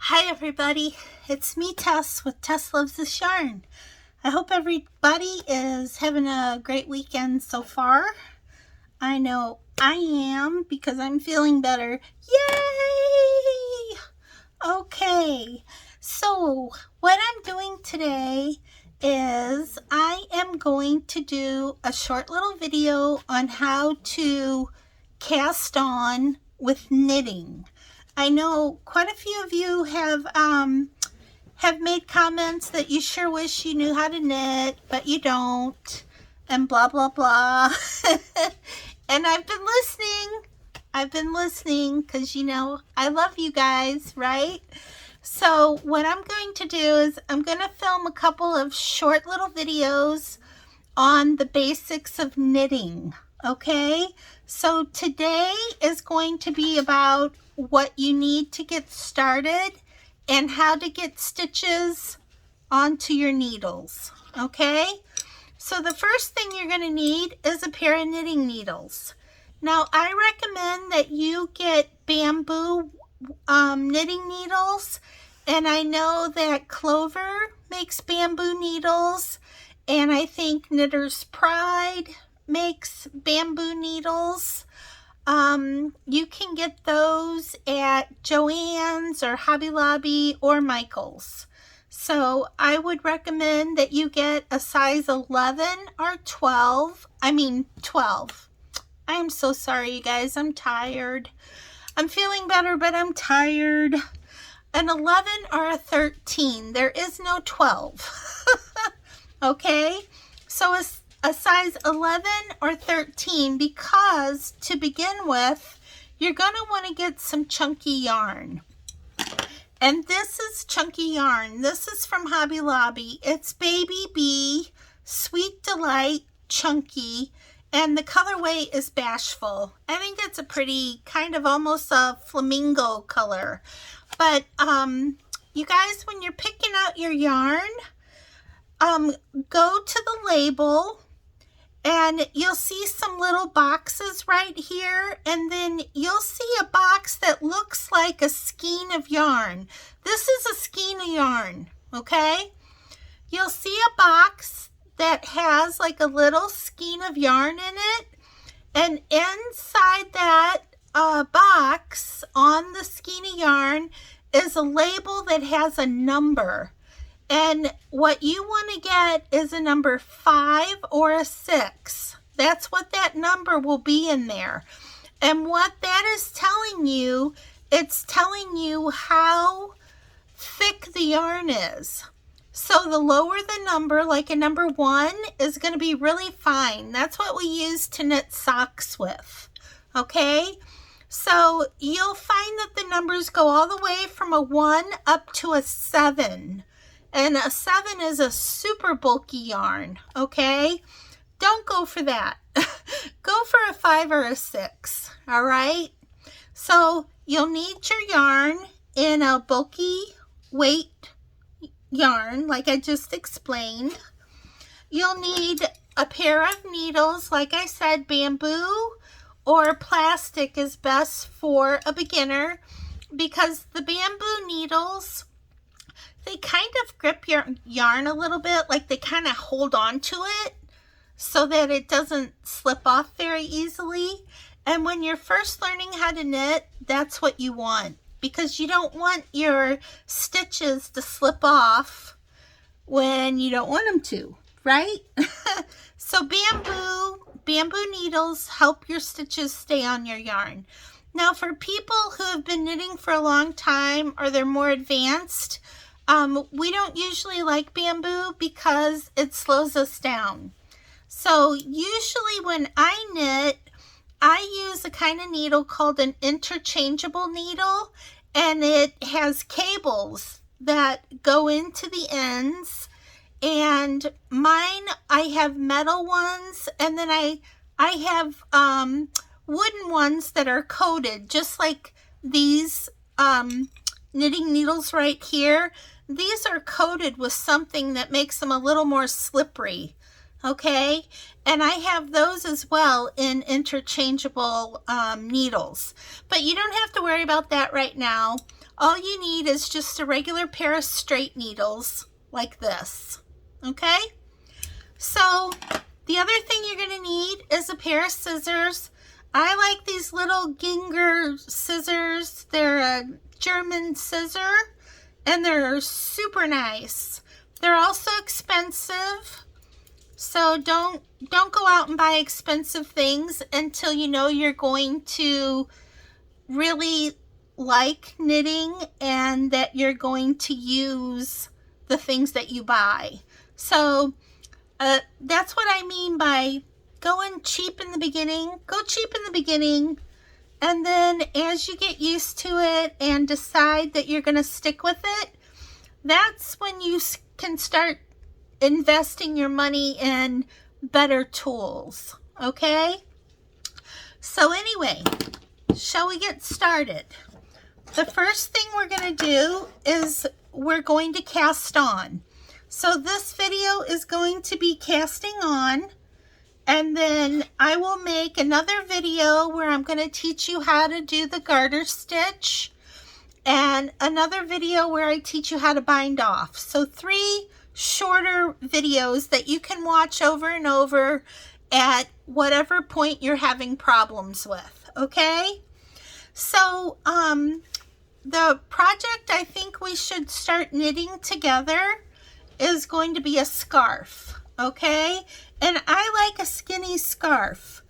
Hi everybody, it's me Tess with Tess Loves This Yarn. I hope everybody is having a great weekend so far. I know I am because I'm feeling better. Yay! Okay, so what I'm doing today is I am going to do a short little video on how to cast on with knitting. I know quite a few of you have made comments that you sure wish you knew how to knit, but you don't, and blah blah blah. And I've been listening because I love you guys, right? So what I'm going to do is I'm going to film a couple of short little videos on the basics of knitting. Okay, so today is going to be about what you need to get started and how to get stitches onto your needles. Okay, so the first thing you're going to need is a pair of knitting needles. Now I recommend that you get bamboo knitting needles, and I know that Clover makes bamboo needles, and I think Knitter's Pride makes bamboo needles. You can get those at Joann's or Hobby Lobby or Michael's. So I would recommend that you get a size 11 or 12. 12. I'm so sorry, you guys. I'm tired. I'm feeling better, but I'm tired. An 11 or a 13. There is no 12. Okay? So a size 11 or 13, because to begin with, you're going to want to get some chunky yarn. And this is chunky yarn. This is from Hobby Lobby. It's Baby Bee Sweet Delight Chunky, and the colorway is Bashful. I think it's a pretty kind of almost a flamingo color. But you guys, when you're picking out your yarn, go to the label and you'll see some little boxes right here, and then you'll see a box that looks like a skein of yarn. This is a skein of yarn, okay? You'll see a box that has like a little skein of yarn in it, and inside that box on the skein of yarn is a label that has a number. And what you want to get is a number 5 or a 6. That's what that number will be in there. And what that is telling you, it's telling you how thick the yarn is. So the lower the number, like a number 1, is going to be really fine. That's what we use to knit socks with. Okay? So you'll find that the numbers go all the way from a 1 up to a 7. And a 7 is a super bulky yarn, okay? Don't go for that. Go for a 5 or a 6, all right? So you'll need your yarn in a bulky weight yarn, like I just explained. You'll need a pair of needles. Like I said, bamboo or plastic is best for a beginner, because the bamboo needles, they kind of grip your yarn a little bit, like they kind of hold on to it so that it doesn't slip off very easily. And when you're first learning how to knit, that's what you want, because you don't want your stitches to slip off when you don't want them to, right? So bamboo needles help your stitches stay on your yarn. Now for people who have been knitting for a long time, or they're more advanced, we don't usually like bamboo because it slows us down. So usually when I knit, I use a kind of needle called an interchangeable needle, and it has cables that go into the ends. And mine, I have metal ones, and then I have wooden ones that are coated, just like these knitting needles right here. These are coated with something that makes them a little more slippery, okay? And I have those as well in interchangeable needles. But you don't have to worry about that right now. all you need is just a regular pair of straight needles like this, okay? So the other thing you're going to need is a pair of scissors. I like these little Ginger scissors. They're a German scissor, and they're super nice. They're also expensive, so don't go out and buy expensive things until you know you're going to really like knitting and that you're going to use the things that you buy. So that's what I mean by going cheap in the beginning. Go cheap in the beginning, and then as you get used to it and decide that you're going to stick with it, that's when you can start investing your money in better tools, okay? So anyway, shall we get started? The first thing we're going to do is we're going to cast on. So this video is going to be casting on, and then I will make another video where I'm going to teach you how to do the garter stitch, and another video where I teach you how to bind off. So 3 shorter videos that you can watch over and over at whatever point you're having problems with, okay? So the project I think we should start knitting together is going to be a scarf, okay? And I like a skinny scarf.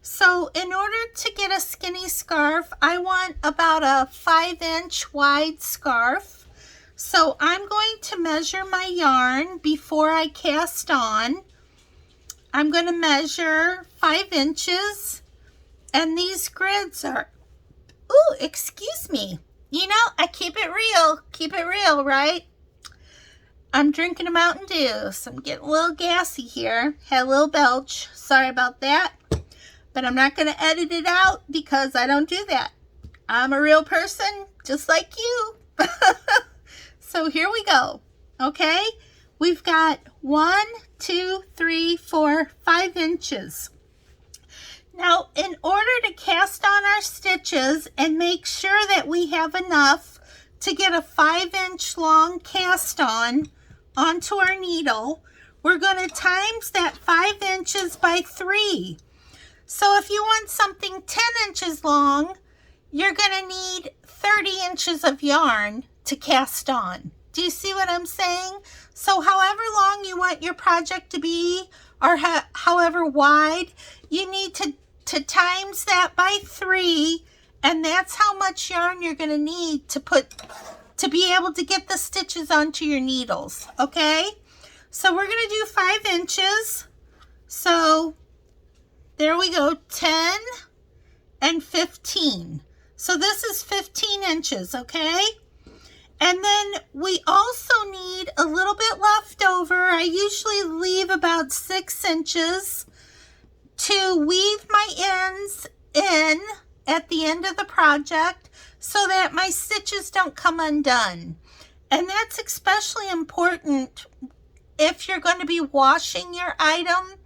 So in order to get a skinny scarf, I want about a 5-inch wide scarf. So I'm going to measure my yarn before I cast on. I'm going to measure 5 inches, and these grids are, ooh, excuse me. You know, I keep it real, right? I'm drinking a Mountain Dew, so I'm getting a little gassy here. Had a little belch, sorry about that. But I'm not going to edit it out because I don't do that. I'm a real person, just like you. So here we go, okay? We've got 1, 2, 3, 4, 5 inches. Now, in order to cast on our stitches and make sure that we have enough to get a 5-inch long cast on onto our needle, we're going to times that 5 inches by 3. So if you want something 10 inches long, you're going to need 30 inches of yarn to cast on. Do you see what I'm saying? So however long you want your project to be, or however wide, you need to times that by 3, and that's how much yarn you're going to need to be able to get the stitches onto your needles, okay? So we're going to do 5 inches. So there we go, 10 and 15. So this is 15 inches, okay? And then we also need a little bit left over. I usually leave about 6 inches to weave my ends in at the end of the project so that my stitches don't come undone. And that's especially important if you're going to be washing your item.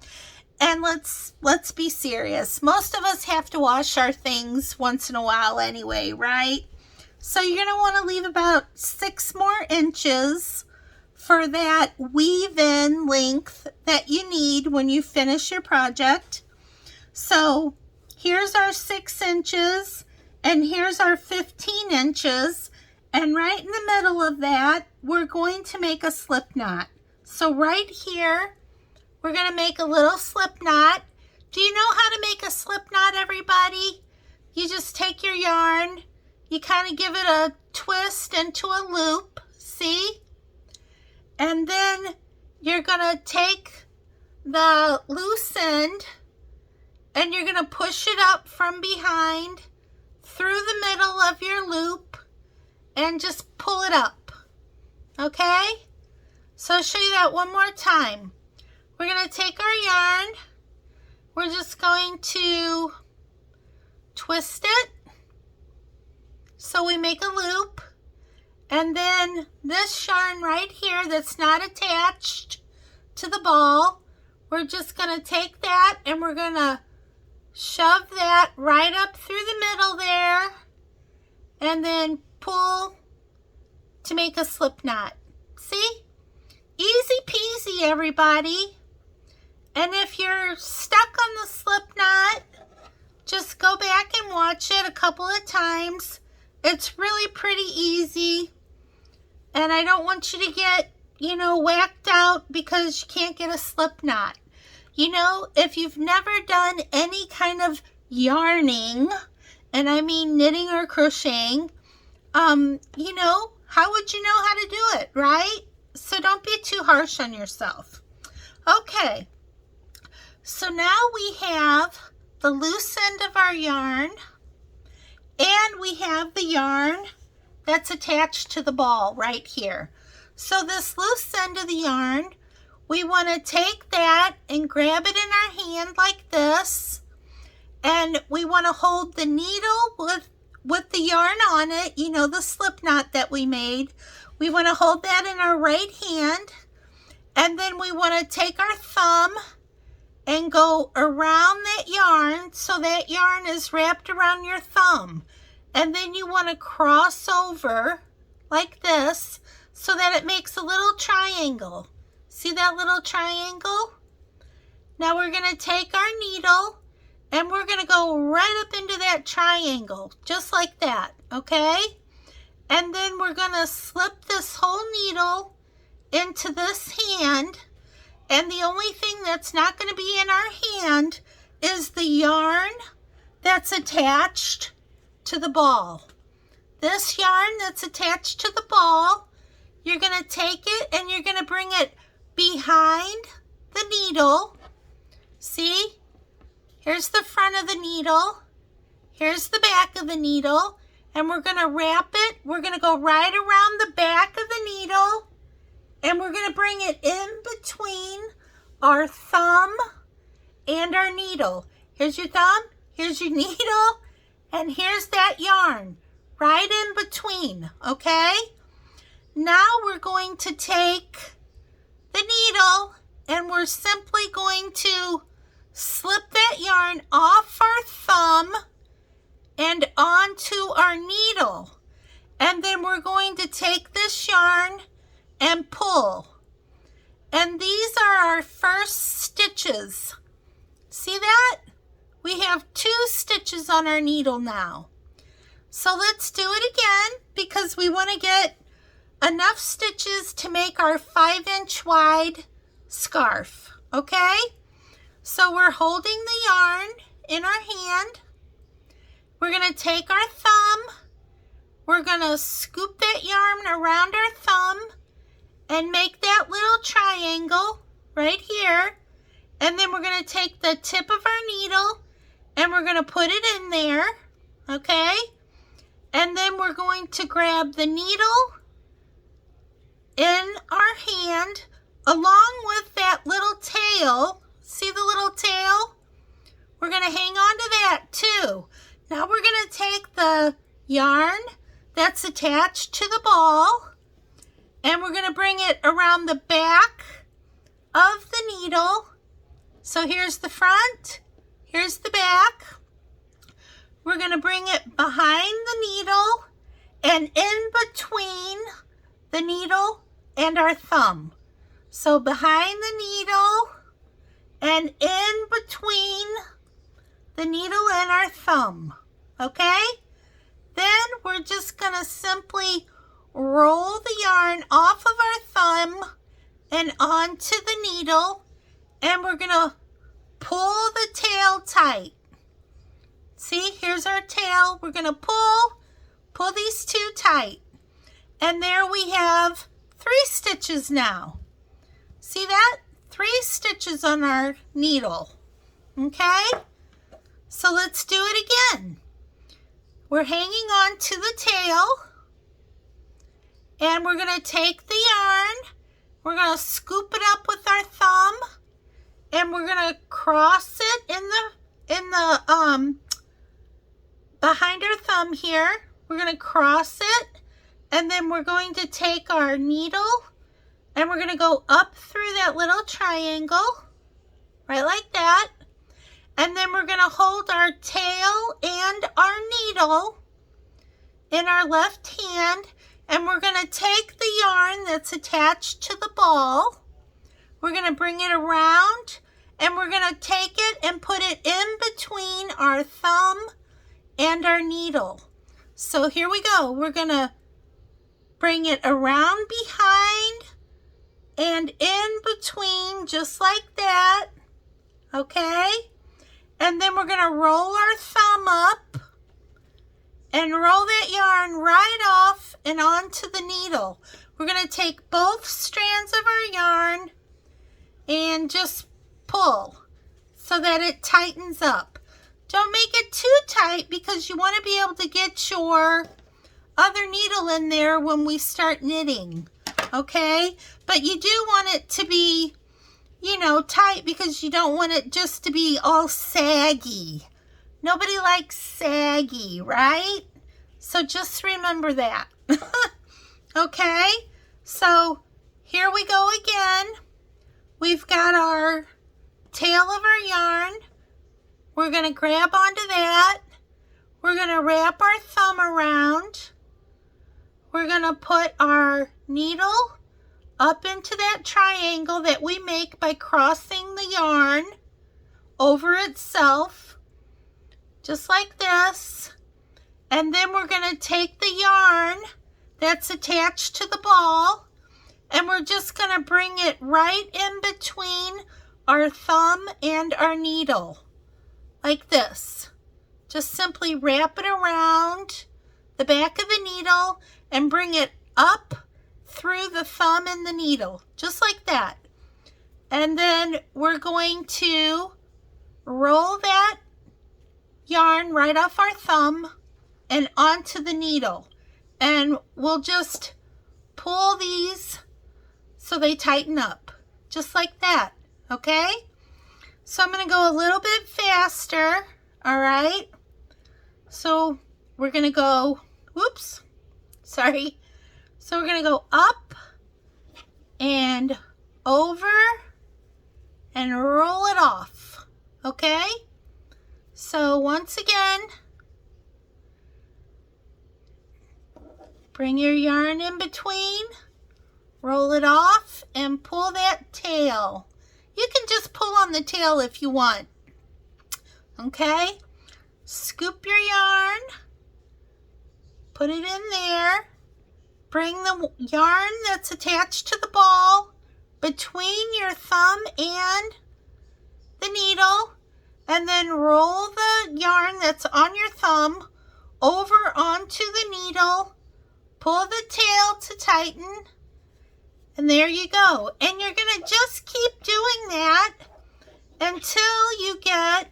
And let's be serious. Most of us have to wash our things once in a while anyway, right? So you're going to want to leave about 6 more inches for that weave-in length that you need when you finish your project. So here's our 6 inches, and here's our 15 inches, and right in the middle of that, we're going to make a slip knot. So right here, we're going to make a little slip knot. Do you know how to make a slip knot, everybody? You just take your yarn, you kind of give it a twist into a loop, see? And then you're going to take the loose end and you're going to push it up from behind through the middle of your loop and just pull it up, okay? So I'll show you that one more time. We're going to take our yarn, we're just going to twist it so we make a loop, and then this yarn right here that's not attached to the ball, we're just going to take that and we're going to shove that right up through the middle there, and then pull to make a slip knot. See? Easy peasy, everybody. And if you're stuck on the slip knot, just go back and watch it a couple of times. It's really pretty easy. And I don't want you to get, whacked out because you can't get a slip knot. If you've never done any kind of yarning, and I mean knitting or crocheting, how would you know how to do it, right? So don't be too harsh on yourself. Okay, so now we have the loose end of our yarn, and we have the yarn that's attached to the ball right here. So this loose end of the yarn, we want to take that and grab it in our hand like this, and we want to hold the needle with the yarn on it, the slip knot that we made. We want to hold that in our right hand, and then we want to take our thumb and go around that yarn so that yarn is wrapped around your thumb. And then you want to cross over like this so that it makes a little triangle. See that little triangle? Now we're going to take our needle and we're going to go right up into that triangle, just like that, okay? And then we're going to slip this whole needle into this hand, and the only thing that's not going to be in our hand is the yarn that's attached to the ball. This yarn that's attached to the ball, you're going to take it and you're going to bring it behind the needle. See? Here's the front of the needle. Here's the back of the needle. And we're going to wrap it. We're going to go right around the back of the needle. And we're going to bring it in between our thumb and our needle. Here's your thumb. Here's your needle. And here's that yarn right in between. Okay? Now we're going to take the needle and we're simply going to slip that yarn off our thumb and onto our needle. And then we're going to take this yarn and pull. And these are our first stitches. See that? We have 2 stitches on our needle now. So let's do it again because we want to get enough stitches to make our 5-inch wide scarf. Okay? So we're holding the yarn in our hand. We're going to take our thumb. We're going to scoop that yarn around our thumb and make that little triangle right here. And then we're going to take the tip of our needle and we're going to put it in there. Okay? And then we're going to grab the needle in our hand along with that little tail. See the little tail? We're going to hang on to that too. Now we're going to take the yarn that's attached to the ball and we're going to bring it around the back of the needle. So here's the front, here's the back. We're going to bring it behind the needle and in between the needle and our thumb. So behind the needle and in between the needle and our thumb. Okay? Then we're just going to simply roll the yarn off of our thumb and onto the needle, and we're going to pull the tail tight. See, here's our tail. We're going to pull these 2 tight. And there we have 3 stitches now. See that? 3 stitches on our needle. Okay? So let's do it again. We're hanging on to the tail. And we're going to take the yarn. We're going to scoop it up with our thumb. And we're going to cross it in the behind our thumb here. We're going to cross it. And then we're going to take our needle. And we're going to go up through that little triangle. Right like that. And then we're going to hold our tail and our needle in our left hand. And we're going to take the yarn that's attached to the ball. We're going to bring it around, and we're going to take it and put it in between our thumb and our needle. So here we go. We're going to bring it around behind and in between, just like that. Okay? And then we're going to roll our thumb up and roll that yarn right off and onto the needle. We're going to take both strands of our yarn and just pull so that it tightens up. Don't make it too tight because you want to be able to get your other needle in there when we start knitting, okay? But you do want it to be, you know, tight because you don't want it just to be all saggy. Nobody likes saggy, right? So just remember that. Okay, so here we go again. We've got our tail of our yarn. We're going to grab onto that. We're going to wrap our thumb around. We're going to put our needle up into that triangle that we make by crossing the yarn over itself, just like this. And then we're going to take the yarn that's attached to the ball, and we're just going to bring it right in between our thumb and our needle, like this. Just simply wrap it around the back of the needle and bring it up through the thumb and the needle, just like that. And then we're going to roll that yarn right off our thumb and onto the needle. And we'll just pull these so they tighten up, just like that, okay? So I'm going to go a little bit faster, all right? So we're going to go, whoops, sorry. So we're going to go up and over and roll it off, okay? So once again, bring your yarn in between, roll it off, and pull that tail. You can just pull on the tail if you want, okay? Scoop your yarn, put it in there, bring the yarn that's attached to the ball between your thumb and the needle, and then roll the yarn that's on your thumb over onto the needle, pull the tail to tighten, and there you go. And you're going to just keep doing that until you get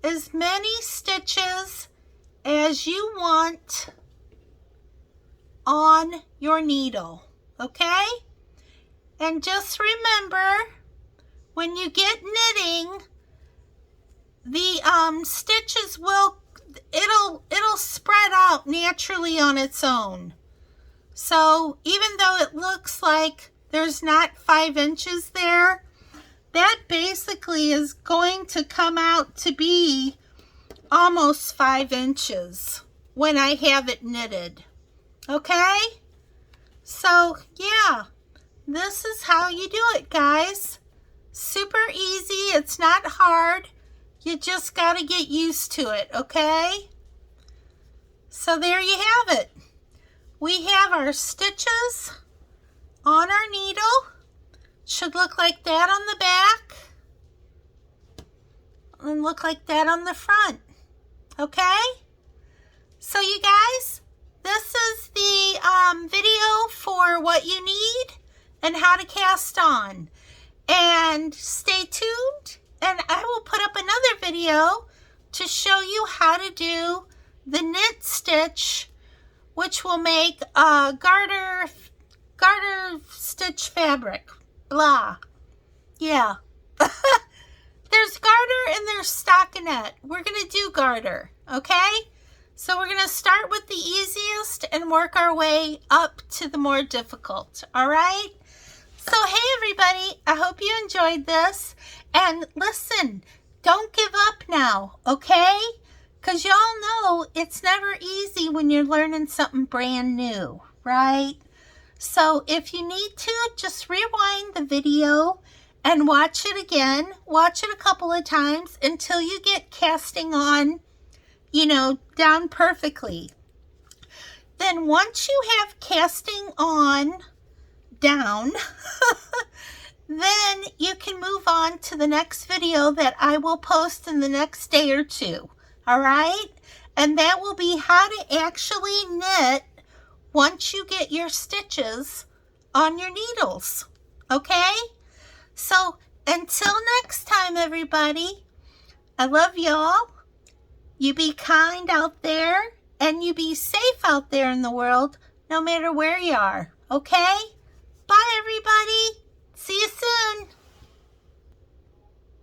as many stitches as you want on your needle, okay? And just remember, when you get knitting, the stitches it'll spread out naturally on its own. So even though it looks like there's not 5 inches there, that basically is going to come out to be almost 5 inches when I have it knitted. Okay? So yeah, this is how you do it, guys. Super easy. It's not hard. You just got to get used to it, okay? So there you have it. We have our stitches on our needle. Should look like that on the back and look like that on the front, okay? So you guys, this is the video for what you need and how to cast on. And stay tuned, and I will put up another video to show you how to do the knit stitch, which will make a garter stitch fabric. Blah. Yeah. There's garter and there's stockinette. We're going to do garter, okay? So we're going to start with the easiest and work our way up to the more difficult, all right? So hey everybody, I hope you enjoyed this. And listen, don't give up now, okay? Because y'all know it's never easy when you're learning something brand new. right? So if you need to, just rewind the video and watch it again. Watch it a couple of times until you get casting on, down perfectly. Then once you have casting on down, then you can move on to the next video that I will post in the next day or two. All right? And that will be how to actually knit once you get your stitches on your needles. Okay? So until next time, everybody, I love y'all. You be kind out there, and you be safe out there in the world, no matter where you are. Okay? Bye, everybody. See you soon.